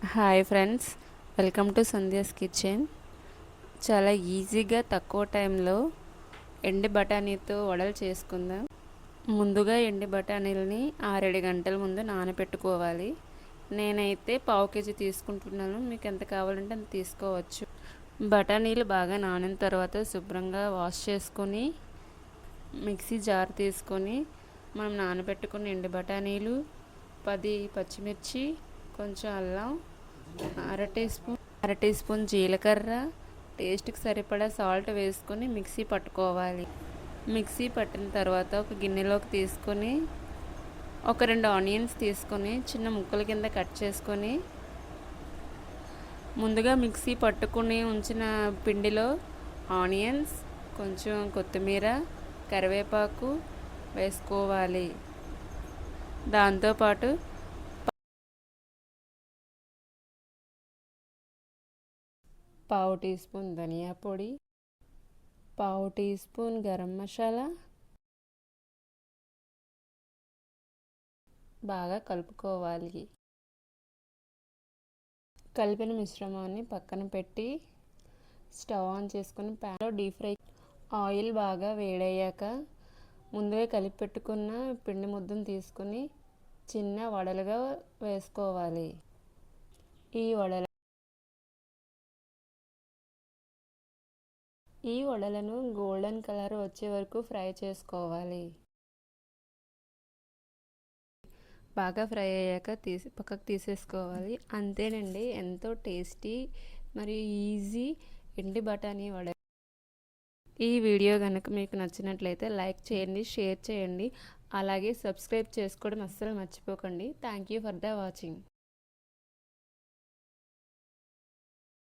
Hi friends, welcome to Sandhya's kitchen. చాలా ఈజీగా తక్కువ టైంలో ఎండి బఠానీతో వడలు చేసుకుందాం. ముందుగా ఎండి బఠానీలని 6-7 గంటల ముందు నానబెట్టుకోవాలి. నేనైతే పావు కేజీ తీసుకుంటున్నాను, మీకు ఎంత కావాలంటే అంత తీసుకోవచ్చు. బఠానీలు బాగా నానిన తర్వాత శుభ్రంగా వాష్ చేసుకొని మిక్సీ జార్ తీసుకొని మనం నానబెట్టుకున్న ఎండి బఠానీలు, 10 పచ్చిమిర్చి, కొంచెం అల్లం, అర టీ స్పూన్ జీలకర్ర, టేస్ట్కి సరిపడా సాల్ట్ వేసుకొని మిక్సీ పట్టుకోవాలి. మిక్సీ పట్టిన తర్వాత ఒక గిన్నెలోకి తీసుకొని ఒక 2 ఆనియన్స్ తీసుకొని చిన్న ముక్కల కింద కట్ చేసుకొని ముందుగా మిక్సీ పట్టుకుని ఉంచిన పిండిలో ఆనియన్స్, కొంచెం కొత్తిమీర, కరివేపాకు వేసుకోవాలి. దాంతోపాటు పావు టీ స్పూన్ ధనియా పొడి, పావు టీ స్పూన్ గరం మసాలా బాగా కలుపుకోవాలి. కలిపిన మిశ్రమాన్ని పక్కన పెట్టి స్టవ్ ఆన్ చేసుకుని ప్యాన్లో డీప్ ఫ్రై. ఆయిల్ బాగా వేడయ్యాక ముందుగా కలిపి పెట్టుకున్న పిండి ముద్దను తీసుకుని చిన్న వడలుగా వేసుకోవాలి. ఈ వడలను గోల్డెన్ కలర్ వచ్చే వరకు ఫ్రై చేసుకోవాలి. బాగా ఫ్రై అయ్యాక పక్కకు తీసేసుకోవాలి. అంతేనండి, ఎంతో టేస్టీ మరియు ఈజీ ఎండి బఠానీ వడ. ఈ వీడియో కనుక మీకు నచ్చినట్లయితే లైక్ చేయండి, షేర్ చేయండి, అలాగే సబ్స్క్రైబ్ చేసుకోవడం అస్సలు మర్చిపోకండి. Thank you for the watching.